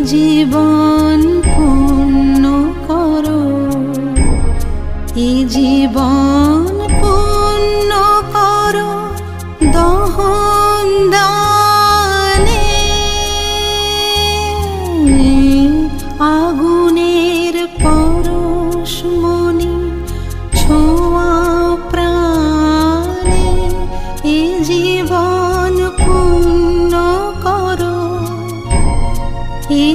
জীবন পূর্ণ করো, এ জীবন পূর্ণ করো দহন দানে। আগুনের পরশমণি ছোঁয়া প্রাণে, এ জীবন পূর্ণ করো, এ